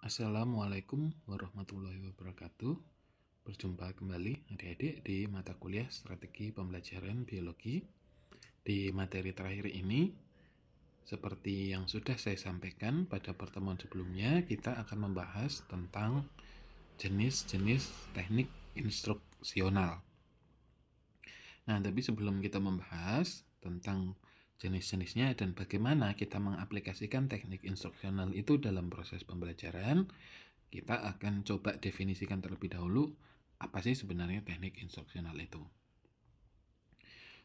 Assalamualaikum warahmatullahi wabarakatuh. Berjumpa kembali adik-adik di mata kuliah Strategi Pembelajaran Biologi. Di materi terakhir ini, seperti yang sudah saya sampaikan pada pertemuan sebelumnya, kita akan membahas tentang jenis-jenis teknik instruksional. Nah, tapi sebelum kita membahas tentang jenis-jenisnya dan bagaimana kita mengaplikasikan teknik instruksional itu dalam proses pembelajaran, kita akan coba definisikan terlebih dahulu apa sih sebenarnya teknik instruksional itu.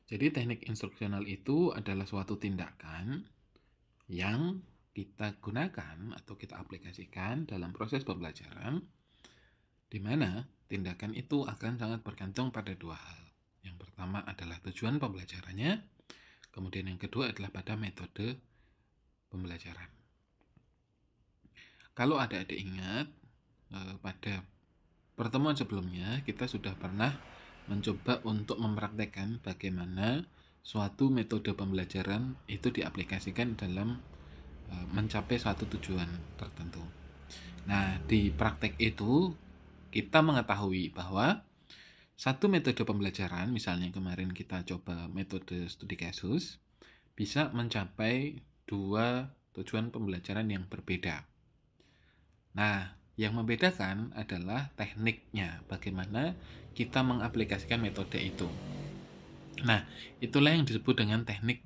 Jadi teknik instruksional itu adalah suatu tindakan yang kita gunakan atau kita aplikasikan dalam proses pembelajaran, di mana tindakan itu akan sangat bergantung pada dua hal. Yang pertama adalah tujuan pembelajarannya, kemudian yang kedua adalah pada metode pembelajaran. Kalau adik-adik ingat, pada pertemuan sebelumnya kita sudah pernah mencoba untuk mempraktekkan bagaimana suatu metode pembelajaran itu diaplikasikan dalam mencapai suatu tujuan tertentu. Nah, di praktek itu kita mengetahui bahwa satu metode pembelajaran, misalnya kemarin kita coba metode studi kasus, bisa mencapai dua tujuan pembelajaran yang berbeda. Nah, yang membedakan adalah tekniknya, bagaimana kita mengaplikasikan metode itu. Nah, itulah yang disebut dengan teknik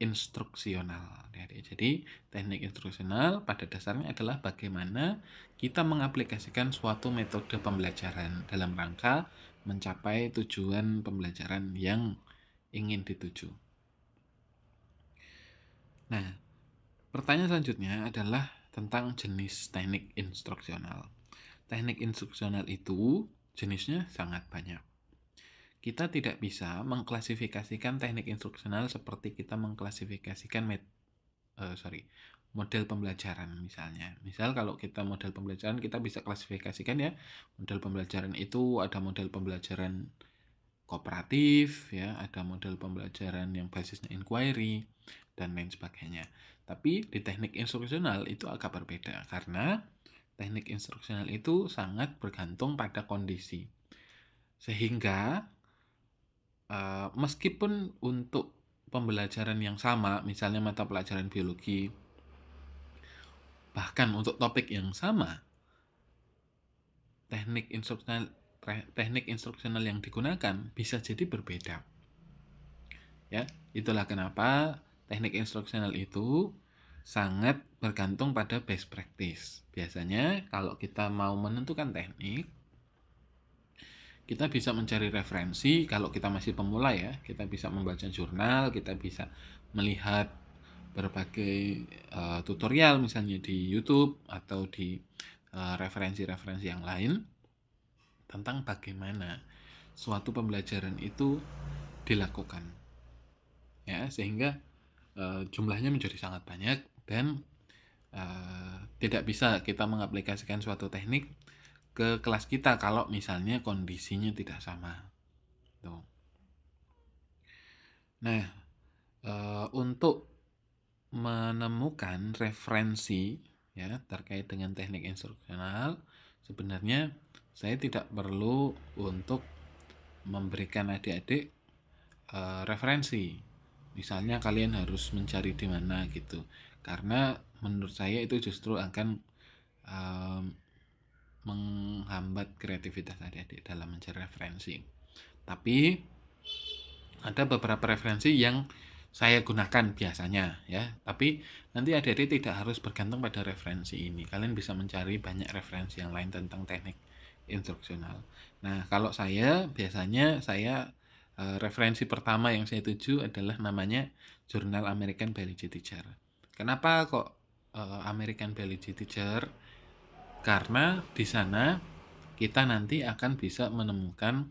instruksional. Jadi, teknik instruksional pada dasarnya adalah bagaimana kita mengaplikasikan suatu metode pembelajaran dalam rangka mencapai tujuan pembelajaran yang ingin dituju. Nah, pertanyaan selanjutnya adalah tentang jenis teknik instruksional. Teknik instruksional itu jenisnya sangat banyak. Kita tidak bisa mengklasifikasikan teknik instruksional seperti kita mengklasifikasikan model pembelajaran misalnya. Misal kalau kita model pembelajaran, kita bisa klasifikasikan ya, model pembelajaran itu ada model pembelajaran kooperatif, ya, ada model pembelajaran yang basisnya inquiry, dan lain sebagainya. Tapi di teknik instruksional itu agak berbeda, karena teknik instruksional itu sangat bergantung pada kondisi. Sehingga meskipun untuk pembelajaran yang sama, misalnya mata pelajaran biologi, bahkan untuk topik yang sama, teknik instruksional yang digunakan bisa jadi berbeda. Ya, itulah kenapa teknik instruksional itu sangat bergantung pada best practice. Biasanya kalau kita mau menentukan teknik, kita bisa mencari referensi. Kalau kita masih pemula ya, kita bisa membaca jurnal, kita bisa melihat berbagai tutorial misalnya di YouTube atau di referensi-referensi yang lain tentang bagaimana suatu pembelajaran itu dilakukan, ya, sehingga jumlahnya menjadi sangat banyak dan tidak bisa kita mengaplikasikan suatu teknik ke kelas kita kalau misalnya kondisinya tidak sama. Tuh. Nah, untuk menemukan referensi ya terkait dengan teknik instruksional, sebenarnya saya tidak perlu untuk memberikan adik-adik referensi. Misalnya kalian harus mencari di mana gitu, karena menurut saya itu justru akan menghambat kreativitas adik-adik dalam mencari referensi. Tapi ada beberapa referensi yang saya gunakan biasanya ya, tapi nanti adik-adik tidak harus bergantung pada referensi ini. Kalian bisa mencari banyak referensi yang lain tentang teknik instruksional. Nah, kalau saya biasanya referensi pertama yang saya tuju adalah namanya Jurnal American Biology Teacher. Kenapa kok American Biology Teacher? Karena di sana kita nanti akan bisa menemukan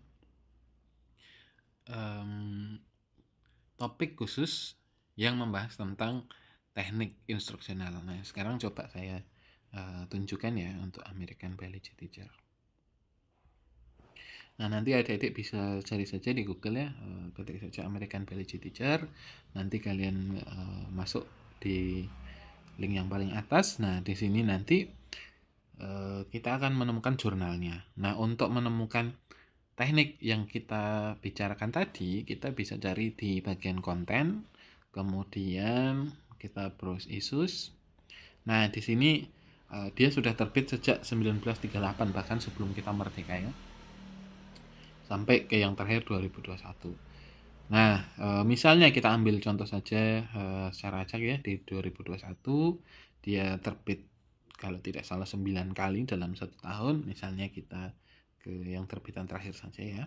topik khusus yang membahas tentang teknik instruksional. Nah, sekarang coba saya tunjukkan ya untuk American Biology Teacher. Nah, nanti adik-adik bisa cari saja di Google ya, ketik saja American Biology Teacher. Nanti kalian masuk di link yang paling atas. Nah, di sini nanti kita akan menemukan jurnalnya. Nah, untuk menemukan teknik yang kita bicarakan tadi, kita bisa cari di bagian konten, kemudian kita browse issues. Nah, di sini dia sudah terbit sejak 1938, bahkan sebelum kita merdeka ya, sampai ke yang terakhir 2021. Nah, misalnya kita ambil contoh saja secara acak ya, di 2021 dia terbit kalau tidak salah 9 kali dalam 1 tahun. Misalnya kita ke yang terbitan terakhir saja ya.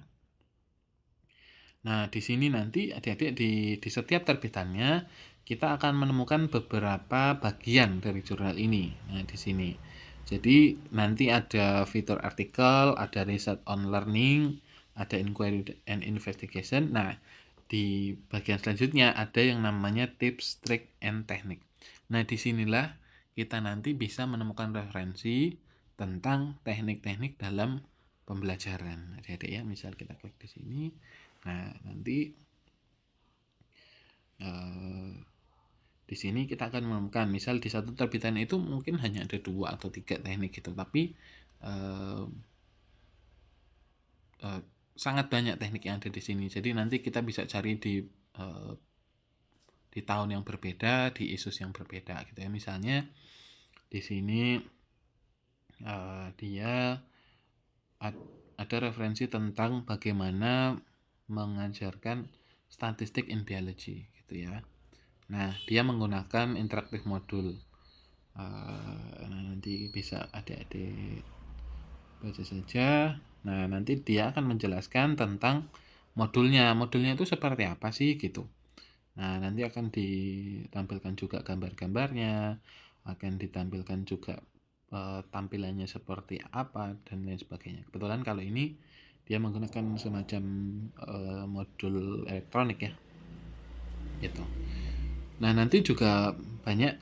Nah, di sini nanti adik-adik di setiap terbitannya kita akan menemukan beberapa bagian dari jurnal ini. Nah, di sini. Jadi nanti ada fitur artikel, ada research on learning, ada inquiry and investigation. Nah, di bagian selanjutnya ada yang namanya tips, trik, and teknik. Nah, disinilah kita nanti bisa menemukan referensi tentang teknik-teknik dalam pembelajaran. Adik-adik ya, misal kita klik di sini. Nah, nanti di sini kita akan menemukan, misal di satu terbitan itu mungkin hanya ada 2 atau 3 teknik gitu, tapi sangat banyak teknik yang ada di sini. Jadi nanti kita bisa cari di tahun yang berbeda, di issues yang berbeda gitu ya. Misalnya di sini dia ada referensi tentang bagaimana mengajarkan statistik in biology gitu ya. Nah, dia menggunakan interaktif modul. Nah, nanti bisa adik-adik baca saja. Nah, nanti dia akan menjelaskan tentang modulnya. Modulnya itu seperti apa sih gitu. Nah, nanti akan ditampilkan juga gambar-gambarnya, akan ditampilkan juga tampilannya seperti apa dan lain sebagainya. Kebetulan kalau ini dia menggunakan semacam modul elektronik ya, gitu. Nah, nanti juga banyak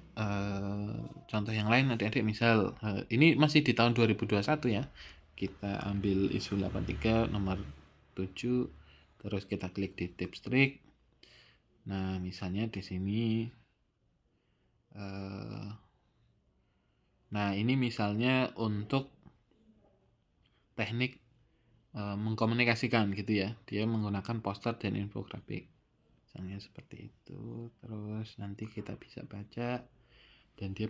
contoh yang lain adik-adik. Misal ini masih di tahun 2021 ya, kita ambil isu 83 nomor 7, terus kita klik di tips trik. Nah, misalnya di sini nah ini misalnya untuk teknik mengkomunikasikan gitu ya, dia menggunakan poster dan infografik misalnya seperti itu. Terus nanti kita bisa baca dan dia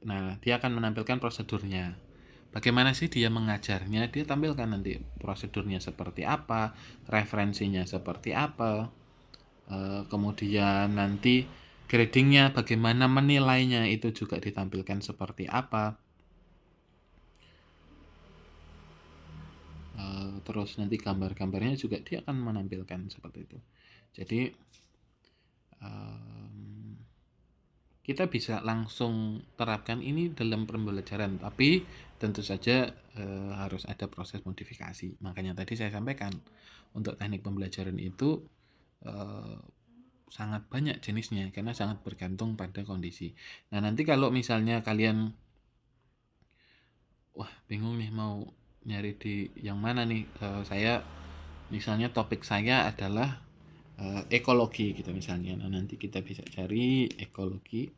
nah dia akan menampilkan prosedurnya, bagaimana sih dia mengajarnya. Dia tampilkan nanti prosedurnya seperti apa, referensinya seperti apa, kemudian nanti gradingnya bagaimana, menilainya itu juga ditampilkan seperti apa. Terus nanti gambar-gambarnya juga dia akan menampilkan seperti itu. Jadi kita bisa langsung terapkan ini dalam pembelajaran, tapi tentu saja harus ada proses modifikasi. Makanya tadi saya sampaikan untuk teknik pembelajaran itu sangat banyak jenisnya karena sangat bergantung pada kondisi. Nah, nanti kalau misalnya kalian wah bingung nih mau nyari di yang mana nih, saya misalnya topik saya adalah ekologi gitu misalnya. Nah, nanti kita bisa cari ekologi.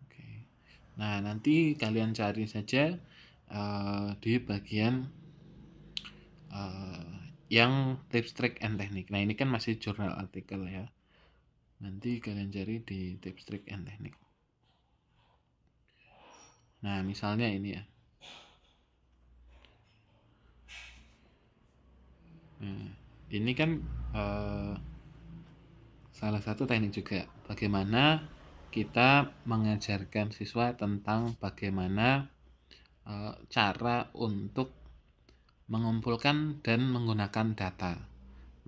Oke. Nah, nanti kalian cari saja di bagian yang tips, trik, and teknik. Nah, ini kan masih jurnal artikel ya. Nanti kalian cari di tips, trik, and teknik. Nah, misalnya ini ya. Nah, ini kan salah satu teknik juga. Bagaimana kita mengajarkan siswa tentang bagaimana cara untuk mengumpulkan dan menggunakan data.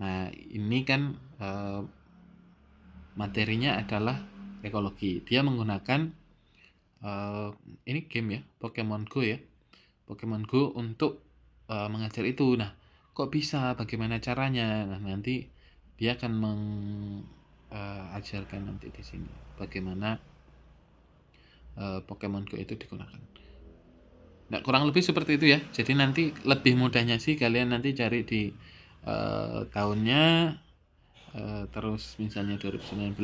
Nah, ini kan materinya adalah ekologi. Dia menggunakan ini game ya, Pokemon Go ya. Pokemon Go untuk mengajar itu. Nah, kok bisa? Bagaimana caranya? Nah, nanti dia akan mengajarkan nanti di sini bagaimana Pokemon Go itu digunakan. Nah, kurang lebih seperti itu ya. Jadi nanti lebih mudahnya sih kalian nanti cari di tahunnya, terus misalnya 2019,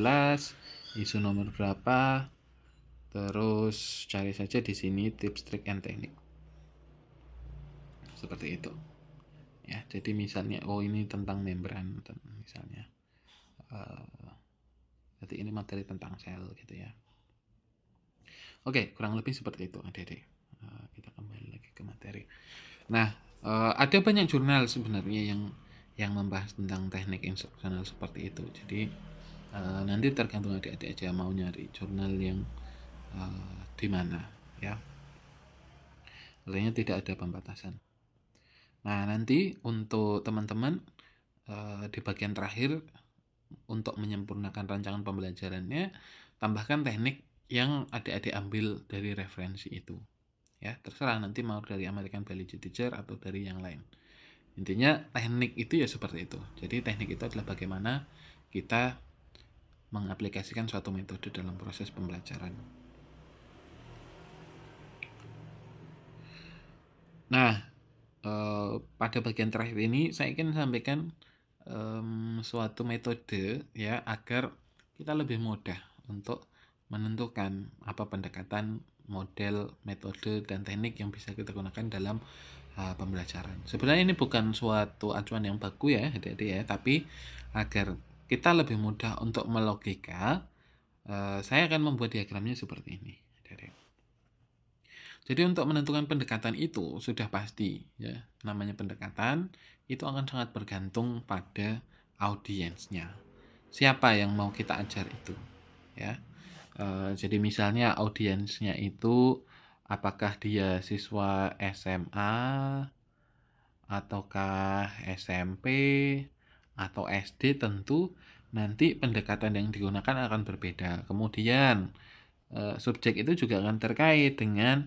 isu nomor berapa, terus cari saja di sini tips, trik, and teknik. Seperti itu. Ya, jadi misalnya ini tentang membran misalnya. Jadi ini materi tentang sel gitu ya. Oke, kurang lebih seperti itu adik-adik. Kita kembali lagi ke materi. Nah, ada banyak jurnal sebenarnya yang membahas tentang teknik instruksional seperti itu. Jadi nanti tergantung adik-adik aja mau nyari jurnal yang di mana ya. Lainnya tidak ada pembatasan. Nah, nanti untuk teman-teman di bagian terakhir untuk menyempurnakan rancangan pembelajarannya, tambahkan teknik yang adik-adik ambil dari referensi itu. Ya, terserah nanti mau dari American Biology Teacher atau dari yang lain. Intinya teknik itu ya seperti itu. Jadi teknik itu adalah bagaimana kita mengaplikasikan suatu metode dalam proses pembelajaran. Nah, pada bagian terakhir ini saya ingin sampaikan suatu metode ya agar kita lebih mudah untuk menentukan apa pendekatan, model, metode, dan teknik yang bisa kita gunakan dalam pembelajaran. Sebenarnya ini bukan suatu acuan yang baku ya adik-adik ya, tapi agar kita lebih mudah untuk melogika, saya akan membuat diagramnya seperti ini adik-adik. Jadi untuk menentukan pendekatan itu sudah pasti ya, namanya pendekatan itu akan sangat bergantung pada audiensnya. Siapa yang mau kita ajar itu ya. Jadi misalnya audiensnya itu apakah dia siswa SMA ataukah SMP atau SD, tentu nanti pendekatan yang digunakan akan berbeda. Kemudian subjek itu juga akan terkait dengan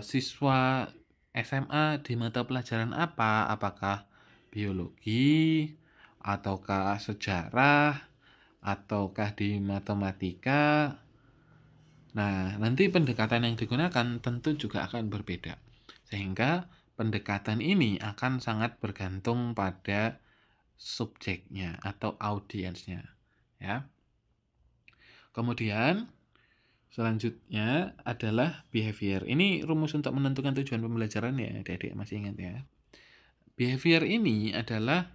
siswa SMA di mata pelajaran apa, apakah biologi, ataukah sejarah, ataukah di matematika. Nah, nanti pendekatan yang digunakan tentu juga akan berbeda. Sehingga pendekatan ini akan sangat bergantung pada subjeknya atau audiensnya. Ya. Kemudian selanjutnya adalah behavior. Ini rumus untuk menentukan tujuan pembelajaran ya, adik-adik masih ingat ya. Behavior ini adalah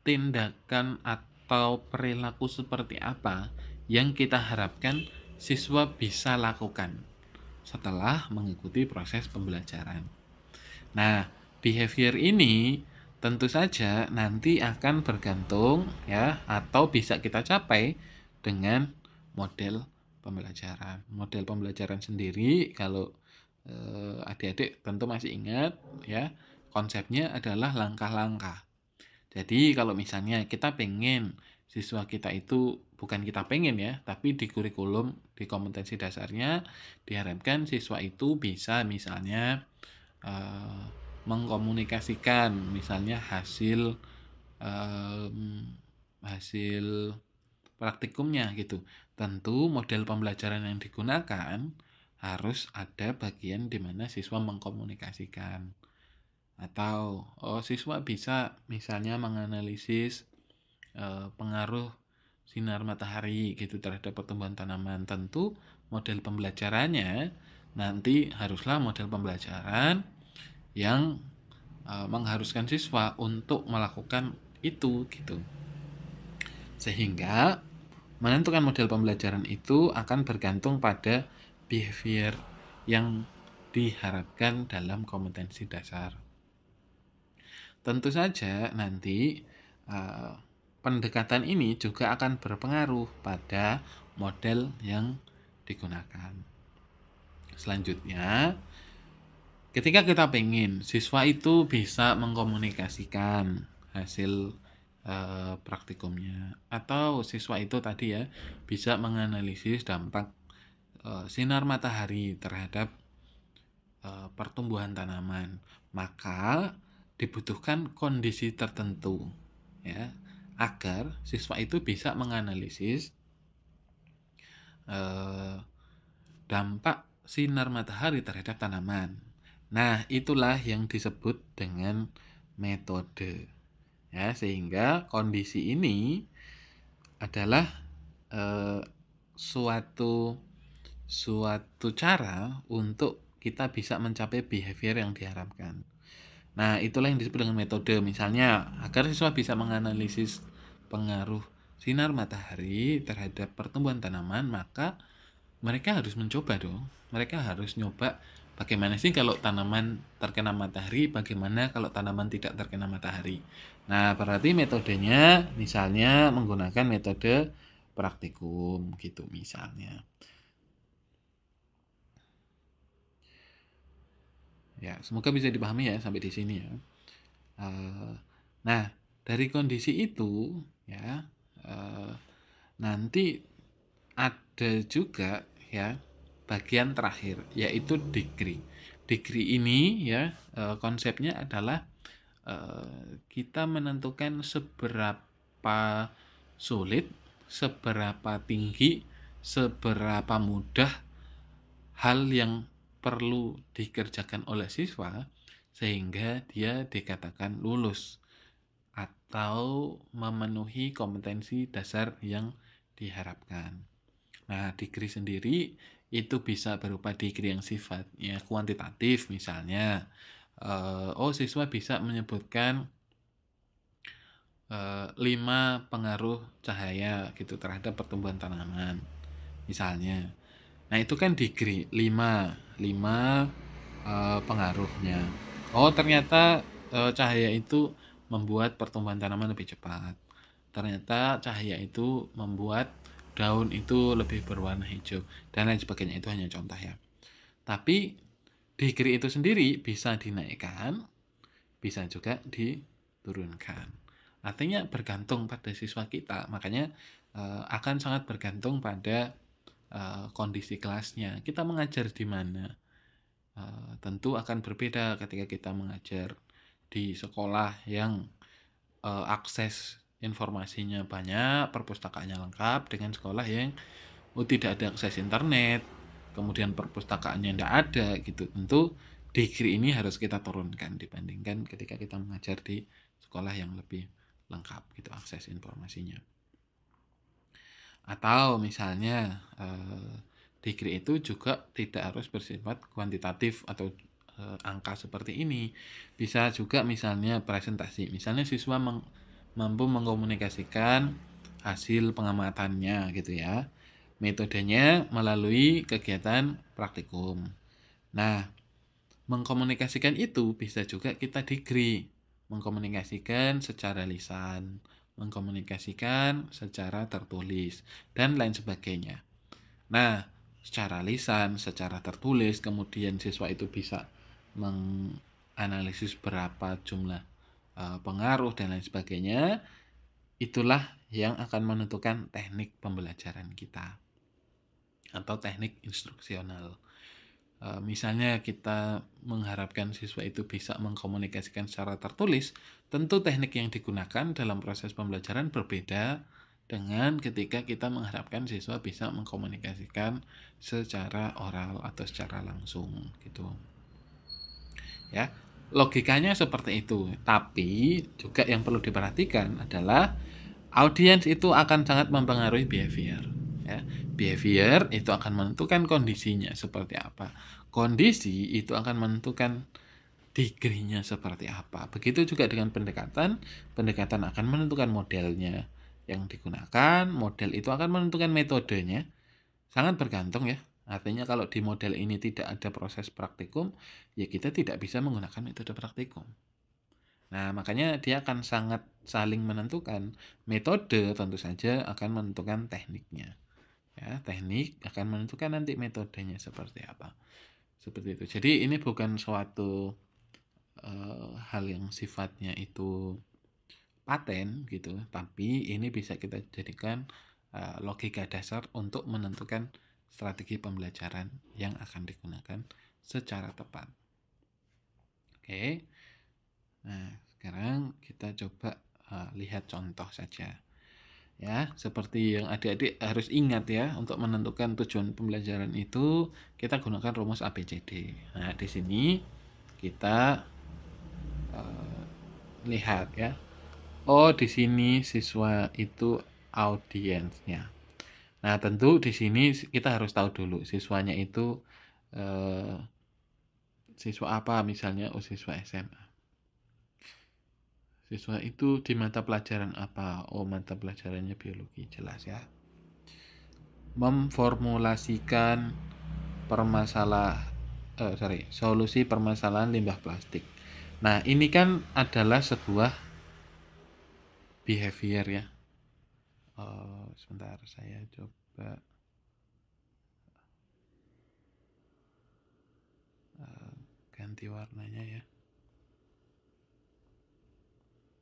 tindakan atau perilaku seperti apa yang kita harapkan siswa bisa lakukan setelah mengikuti proses pembelajaran. Nah, behavior ini tentu saja nanti akan bergantung ya atau bisa kita capai dengan model pembelajaran. Model pembelajaran sendiri kalau adik-adik tentu masih ingat ya, konsepnya adalah langkah-langkah. Jadi kalau misalnya kita pengen siswa kita itu, bukan kita pengen ya, tapi di kurikulum, di kompetensi dasarnya diharapkan siswa itu bisa misalnya mengkomunikasikan misalnya hasil praktikumnya gitu. Tentu model pembelajaran yang digunakan harus ada bagian di mana siswa mengkomunikasikan. Atau siswa bisa misalnya menganalisis pengaruh sinar matahari gitu terhadap pertumbuhan tanaman. Tentu model pembelajarannya nanti haruslah model pembelajaran yang mengharuskan siswa untuk melakukan itu gitu. Sehingga menentukan model pembelajaran itu akan bergantung pada behavior yang diharapkan dalam kompetensi dasar. Tentu saja nanti pendekatan ini juga akan berpengaruh pada model yang digunakan. Selanjutnya, ketika kita pengen siswa itu bisa mengkomunikasikan hasil praktikumnya, atau siswa itu tadi ya bisa menganalisis dampak sinar matahari terhadap pertumbuhan tanaman, maka dibutuhkan kondisi tertentu ya agar siswa itu bisa menganalisis dampak sinar matahari terhadap tanaman. Nah, itulah yang disebut dengan metode. Ya, sehingga kondisi ini adalah eh, suatu cara untuk kita bisa mencapai behavior yang diharapkan. Nah, itulah yang disebut dengan metode. Misalnya, agar siswa bisa menganalisis pengaruh sinar matahari terhadap pertumbuhan tanaman, maka mereka harus mencoba dong. Mereka harus nyoba bagaimana sih kalau tanaman terkena matahari, bagaimana kalau tanaman tidak terkena matahari. Nah, berarti metodenya misalnya menggunakan metode praktikum gitu misalnya. Ya, semoga bisa dipahami ya sampai di sini ya. Nah, dari kondisi itu ya, nanti ada juga ya bagian terakhir yaitu degree. Degree ini ya konsepnya adalah kita menentukan seberapa sulit, seberapa tinggi, seberapa mudah hal yang perlu dikerjakan oleh siswa sehingga dia dikatakan lulus atau memenuhi kompetensi dasar yang diharapkan. Nah, degree sendiri itu bisa berupa degree yang sifatnya kuantitatif, misalnya, siswa bisa menyebutkan 5 pengaruh cahaya gitu terhadap pertumbuhan tanaman, misalnya. Nah, itu kan degree 5 pengaruhnya. Oh, ternyata cahaya itu membuat pertumbuhan tanaman lebih cepat. Ternyata cahaya itu membuat daun itu lebih berwarna hijau dan lain sebagainya. Itu hanya contoh ya. Tapi degree itu sendiri bisa dinaikkan, bisa juga diturunkan. Artinya bergantung pada siswa kita. Makanya akan sangat bergantung pada kondisi kelasnya. Kita mengajar di mana? Tentu akan berbeda ketika kita mengajar di sekolah yang akses informasinya banyak, perpustakaannya lengkap, dengan sekolah yang tidak ada akses internet, kemudian perpustakaannya tidak ada gitu. Tentu degree ini harus kita turunkan dibandingkan ketika kita mengajar di sekolah yang lebih lengkap gitu akses informasinya. Atau misalnya degree itu juga tidak harus bersifat kuantitatif atau angka seperti ini. Bisa juga misalnya presentasi. Misalnya siswa mampu mengkomunikasikan hasil pengamatannya gitu ya. Metodenya melalui kegiatan praktikum. Nah, mengkomunikasikan itu bisa juga kita degree. Mengkomunikasikan secara lisan, mengkomunikasikan secara tertulis, dan lain sebagainya. Nah, secara lisan, secara tertulis, kemudian siswa itu bisa menganalisis berapa jumlah pengaruh dan lain sebagainya. Itulah yang akan menentukan teknik pembelajaran kita atau teknik instruksional. Misalnya kita mengharapkan siswa itu bisa mengkomunikasikan secara tertulis, tentu teknik yang digunakan dalam proses pembelajaran berbeda dengan ketika kita mengharapkan siswa bisa mengkomunikasikan secara oral atau secara langsung gitu. Ya, logikanya seperti itu. Tapi juga yang perlu diperhatikan adalah audiens itu akan sangat mempengaruhi behavior. Ya, behavior itu akan menentukan kondisinya seperti apa. Kondisi itu akan menentukan degree-nya seperti apa. Begitu juga dengan pendekatan. Pendekatan akan menentukan modelnya yang digunakan. Model itu akan menentukan metodenya. Sangat bergantung ya. Artinya kalau di model ini tidak ada proses praktikum, ya kita tidak bisa menggunakan metode praktikum. Nah, makanya dia akan sangat saling menentukan. Metode tentu saja akan menentukan tekniknya. Ya, teknik akan menentukan nanti metodenya seperti apa. Seperti itu. Jadi ini bukan suatu hal yang sifatnya itu paten gitu, tapi ini bisa kita jadikan logika dasar untuk menentukan strategi pembelajaran yang akan digunakan secara tepat. Oke. Nah, sekarang kita coba lihat contoh saja. Ya, seperti yang adik-adik harus ingat ya, untuk menentukan tujuan pembelajaran itu kita gunakan rumus ABCD. Nah, di sini kita lihat ya. Oh, di sini siswa itu audiensnya. Nah, tentu di sini kita harus tahu dulu siswanya itu eh, siswa apa, misalnya siswa SMA. Siswa itu di mata pelajaran apa? Oh, mata pelajarannya biologi, jelas ya. Memformulasikan solusi permasalahan limbah plastik. Nah, ini kan adalah sebuah behavior ya. Sebentar, saya coba ganti warnanya ya.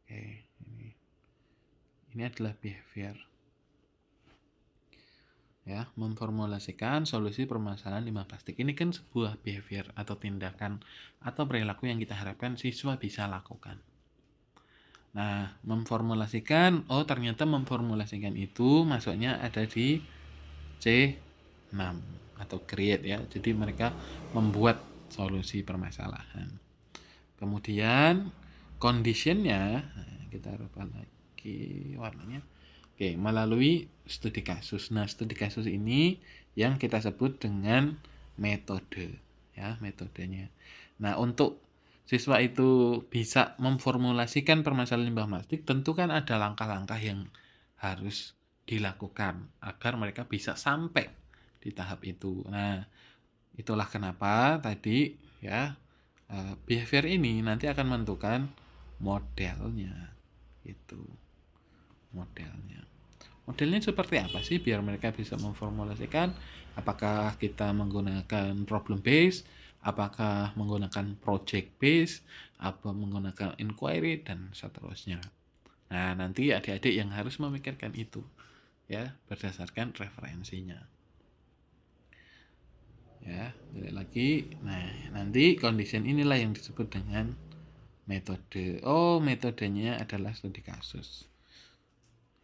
Oke, ini adalah behavior. Ya, memformulasikan solusi permasalahan limbah plastik. Ini kan sebuah behavior atau tindakan atau perilaku yang kita harapkan siswa bisa lakukan. Nah, memformulasikan, ternyata memformulasikan itu masuknya ada di C6 atau create ya. Jadi mereka membuat solusi permasalahan. Kemudian conditionnya, kita rubah lagi warnanya. Oke, melalui studi kasus. Nah, studi kasus ini yang kita sebut dengan metode, ya, metodenya. Nah, untuk siswa itu bisa memformulasikan permasalahan limbah plastik, tentu kan ada langkah-langkah yang harus dilakukan agar mereka bisa sampai di tahap itu. Nah, itulah kenapa tadi ya behavior ini nanti akan menentukan modelnya. Itu modelnya seperti apa sih biar mereka bisa memformulasikan, apakah kita menggunakan problem base, apakah menggunakan project base, apa menggunakan inquiry, dan seterusnya. Nah, nanti adik-adik yang harus memikirkan itu ya berdasarkan referensinya ya. Lagi, nah nanti condition inilah yang disebut dengan metode. Metodenya adalah studi kasus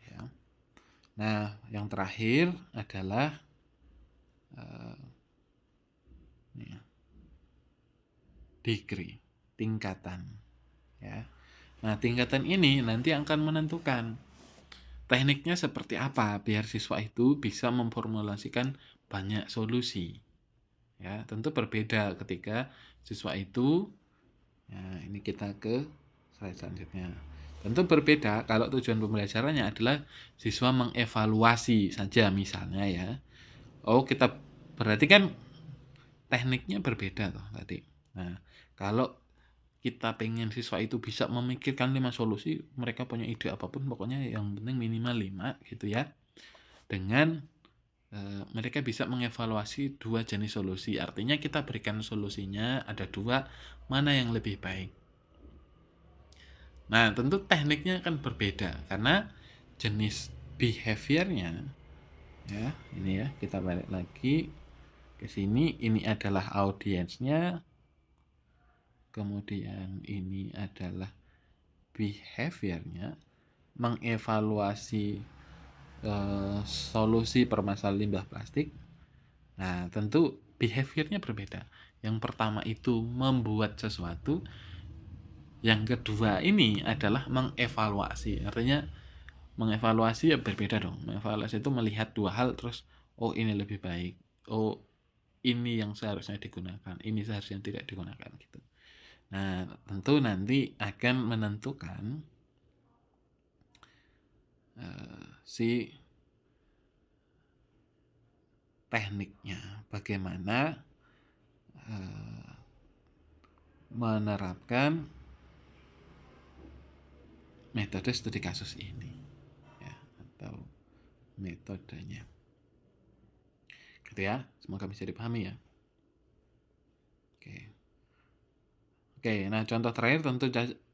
ya. Nah, yang terakhir adalah degree, tingkatan ya. Nah, tingkatan ini nanti akan menentukan tekniknya seperti apa biar siswa itu bisa memformulasikan banyak solusi ya. Tentu berbeda ketika siswa itu ini kita ke slide selanjutnya. Tentu berbeda kalau tujuan pembelajarannya adalah siswa mengevaluasi saja misalnya ya. Kita berarti kan tekniknya berbeda toh tadi. Nah, kalau kita pengen siswa itu bisa memikirkan 5 solusi, mereka punya ide apapun, pokoknya yang penting minimal 5 gitu ya. Dengan mereka bisa mengevaluasi 2 jenis solusi. Artinya kita berikan solusinya ada 2, mana yang lebih baik. Nah, tentu tekniknya akan berbeda karena jenis behaviornya ya. Ini ya, kita balik lagi ke sini. Ini adalah audiensnya. Kemudian ini adalah behaviornya, mengevaluasi solusi permasalahan limbah plastik. Nah, tentu behaviornya berbeda. Yang pertama itu membuat sesuatu, yang kedua ini adalah mengevaluasi. Artinya mengevaluasi ya berbeda dong. Mengevaluasi itu melihat 2 hal terus ini lebih baik. Ini yang seharusnya digunakan, ini seharusnya tidak digunakan gitu. Nah, tentu nanti akan menentukan si tekniknya, bagaimana menerapkan metode studi kasus ini ya, atau metodenya gitu ya. Semoga bisa dipahami ya. Oke, nah contoh terakhir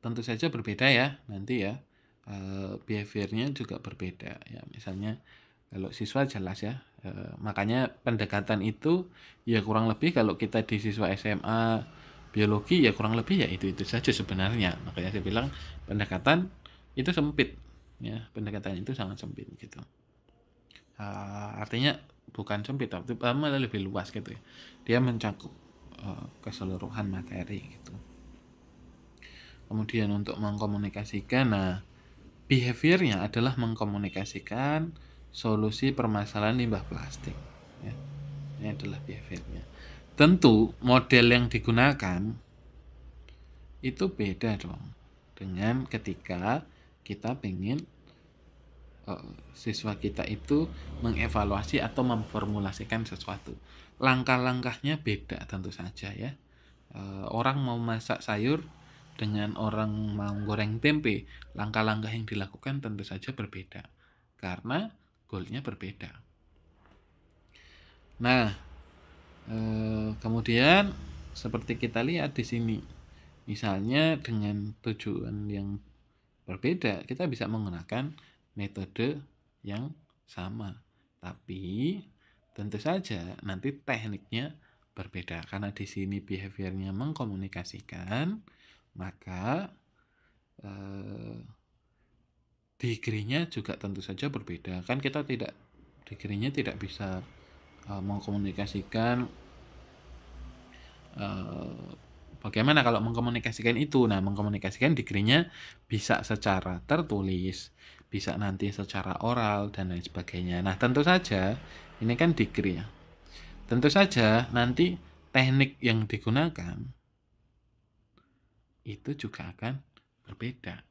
tentu saja berbeda ya nanti ya. Behaviornya juga berbeda ya. Misalnya kalau siswa jelas ya, makanya pendekatan itu ya kurang lebih kalau kita di siswa SMA biologi ya kurang lebih ya itu saja sebenarnya. Makanya saya bilang pendekatan itu sempit ya, pendekatan itu sangat sempit gitu. Artinya bukan sempit tapi malah lebih luas gitu ya. Dia mencakup keseluruhan materi gitu. Kemudian untuk mengkomunikasikan, nah behaviornya adalah mengkomunikasikan solusi permasalahan limbah plastik. Ya. Ini adalah behaviornya. Tentu model yang digunakan itu beda dong dengan ketika kita ingin siswa kita itu mengevaluasi atau memformulasikan sesuatu. Langkah-langkahnya beda tentu saja ya. Orang mau masak sayur dengan orang mau goreng tempe, langkah-langkah yang dilakukan tentu saja berbeda karena goalnya berbeda. Nah, kemudian seperti kita lihat di sini, misalnya dengan tujuan yang berbeda, kita bisa menggunakan metode yang sama, tapi tentu saja nanti tekniknya berbeda karena di sini behaviornya mengkomunikasikan, maka degree-nya juga tentu saja berbeda. Kan kita tidak degree-nya tidak bisa mengkomunikasikan bagaimana kalau mengkomunikasikan itu. Nah, mengkomunikasikan degree-nya bisa secara tertulis, bisa nanti secara oral dan lain sebagainya. Nah, tentu saja ini kan degree ya. Tentu saja nanti teknik yang digunakan itu juga akan berbeda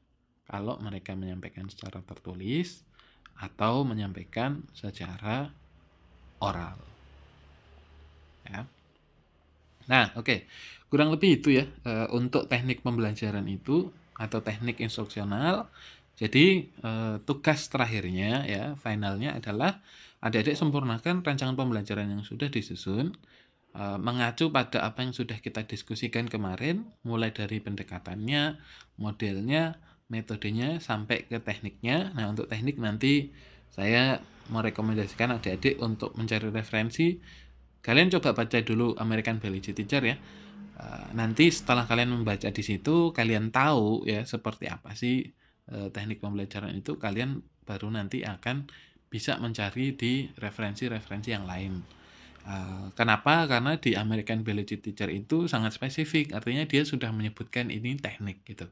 kalau mereka menyampaikan secara tertulis atau menyampaikan secara oral. Ya. Nah, oke. Kurang lebih itu ya untuk teknik pembelajaran itu atau teknik instruksional. Jadi tugas terakhirnya ya, finalnya adalah adik-adik sempurnakan rancangan pembelajaran yang sudah disusun mengacu pada apa yang sudah kita diskusikan kemarin, mulai dari pendekatannya, modelnya, metodenya sampai ke tekniknya. Nah, untuk teknik nanti saya merekomendasikan adik-adik untuk mencari referensi. Kalian coba baca dulu American Biology Teacher ya. Nanti setelah kalian membaca di situ, kalian tahu ya seperti apa sih teknik pembelajaran itu, kalian baru nanti akan bisa mencari di referensi-referensi yang lain. Kenapa? Karena di American Biology Teacher itu sangat spesifik, artinya dia sudah menyebutkan ini teknik gitu.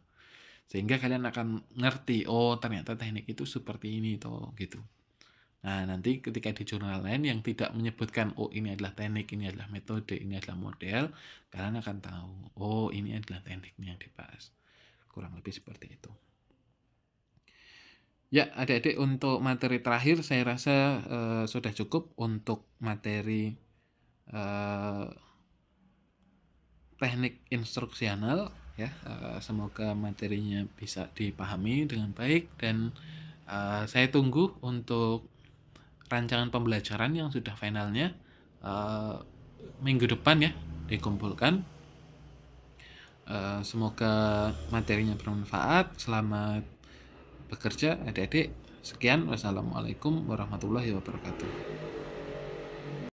Sehingga kalian akan ngerti, oh ternyata teknik itu seperti ini toh gitu. Nah, nanti ketika di jurnal lain yang tidak menyebutkan, oh ini adalah teknik, ini adalah metode, ini adalah model, kalian akan tahu, oh ini adalah tekniknya yang dibahas. Kurang lebih seperti itu. Ya, adik-adik untuk materi terakhir saya rasa sudah cukup untuk materi teknik instruksional ya. Semoga materinya bisa dipahami dengan baik dan saya tunggu untuk rancangan pembelajaran yang sudah finalnya minggu depan ya dikumpulkan. Semoga materinya bermanfaat. Selamat bekerja adik-adik. Sekian, wassalamualaikum warahmatullahi wabarakatuh.